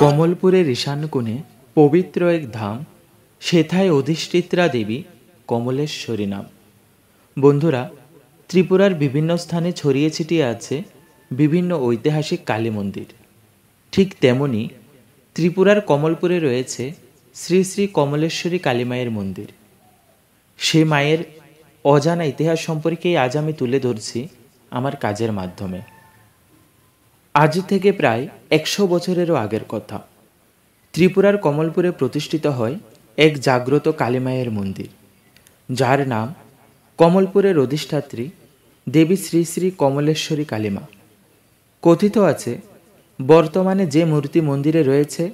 কমলপুরের ঈশান কোণে পবিত্র এক ধাম, সেথায় অধিষ্ঠিত্রা দেবী কমলেশ্বরী নাম। বন্ধুরা, ত্রিপুরার বিভিন্ন স্থানে ছড়িয়ে ছিটিয়ে আছে বিভিন্ন ঐতিহাসিক কালী মন্দির। ঠিক তেমনি ত্রিপুরার কমলপুরে রয়েছে শ্রী শ্রী কমলেশ্বরী কালী মায়ের মন্দির। সে মায়ের অজানা ইতিহাস সম্পর্কেই আজ আমি তুলে ধরছি আমার কাজের মাধ্যমে। আজ থেকে প্রায় 100 বছরেরও আগের কথা, ত্রিপুরার কমলপুরে প্রতিষ্ঠিত হয় এক জাগ্রত কালী মায়ের মন্দির, যার নাম কমলপুরের অধিষ্ঠাত্রী দেবী শ্রী শ্রী কমলেশ্বরী কালীমা। কথিত আছে, বর্তমানে যে মূর্তি মন্দিরে রয়েছে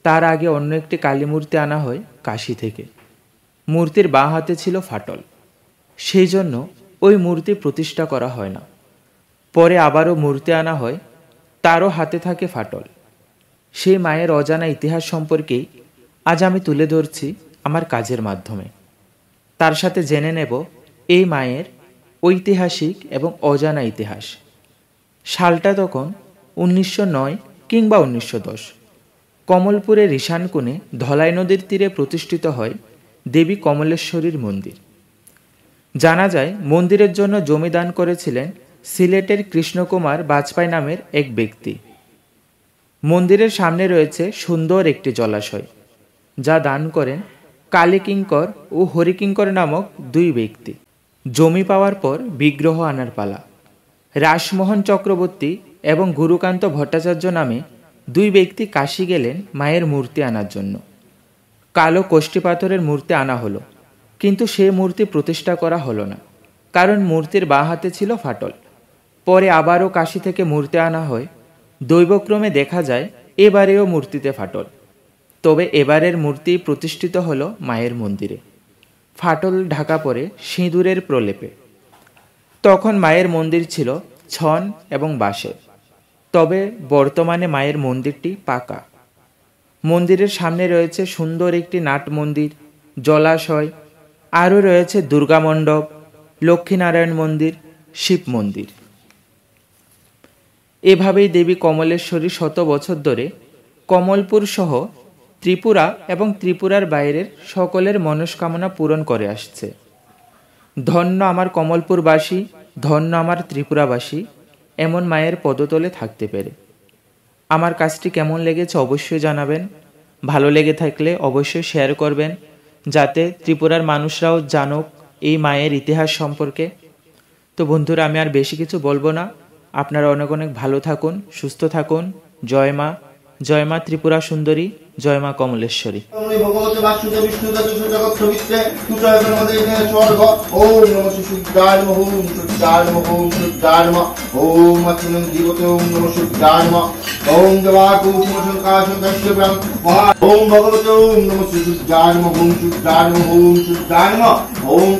তার আগে অন্য একটি কালী মূর্তি আনা হয় কাশী থেকে। মূর্তির বাঁ হাতে ছিল ফাটল, সেই জন্য ওই মূর্তি প্রতিষ্ঠা করা হয় না। পরে আবারও মূর্তি আনা হয়, তারও হাতে থাকে ফাটল। সেই মায়ের অজানা ইতিহাস সম্পর্কেই আজ আমি তুলে ধরছি আমার কাজের মাধ্যমে। তার সাথে জেনে নেব এই মায়ের ঐতিহাসিক এবং অজানা ইতিহাস। সালটা তখন 1909 কিংবা 1910। কমলপুরের ঈশান কোণে ধলাই নদীর তীরে প্রতিষ্ঠিত হয় দেবী কমলেশ্বরীর মন্দির। জানা যায়, মন্দিরের জন্য জমি দান করেছিলেন সিলেটের কৃষ্ণকুমার বাজপাই নামের এক ব্যক্তি। মন্দিরের সামনে রয়েছে সুন্দর একটি জলাশয়, যা দান করেন কালীকিঙ্কর ও হরিকিঙ্কর নামক 2 ব্যক্তি। জমি পাওয়ার পর বিগ্রহ আনার পালা। রাসমোহন চক্রবর্তী এবং গুরুকান্ত ভট্টাচার্য নামে 2 ব্যক্তি কাশী গেলেন মায়ের মূর্তি আনার জন্য। কালো কোষ্ঠী পাথরের মূর্তি আনা হলো, কিন্তু সে মূর্তি প্রতিষ্ঠা করা হলো না, কারণ মূর্তির বাঁ হাতে ছিল ফাটল। পরে আবারও কাশী থেকে মূর্তি আনা হয়। দৈবক্রমে দেখা যায় এবারেও মূর্তিতে ফাটল, তবে এবারের মূর্তি প্রতিষ্ঠিত হলো মায়ের মন্দিরে। ফাটল ঢাকা পড়ে সিঁদুরের প্রলেপে। তখন মায়ের মন্দির ছিল ছন এবং বাঁশের, তবে বর্তমানে মায়ের মন্দিরটি পাকা। মন্দিরের সামনে রয়েছে সুন্দর একটি নাট মন্দির, জলাশয়, আরও রয়েছে দুর্গা মণ্ডপ, লক্ষ্মীনারায়ণ মন্দির, শিব মন্দির। এভাবেই দেবী কমলেশ্বরী শত বছর ধরে কমলপুর সহ ত্রিপুরা এবং ত্রিপুরার বাইরের সকলের মনস্কামনা পূরণ করে আসছে। ধন্য আমার কমলপুরবাসী, ধন্য আমার ত্রিপুরাবাসী, এমন মায়ের পদতলে থাকতে পেরে। আমার কাজটি কেমন লেগেছে অবশ্যই জানাবেন। ভালো লেগে থাকলে অবশ্যই শেয়ার করবেন, যাতে ত্রিপুরার মানুষরাও জানুক এই মায়ের ইতিহাস সম্পর্কে। তো বন্ধুরা, আমি আর বেশি কিছু বলবো না। আপনারা অনেক অনেক ভালো থাকুন, সুস্থ থাকুন। জয় মা, জয় মা ত্রিপুরা সুন্দরী, জয় মা কমলেশ্বরী। ওম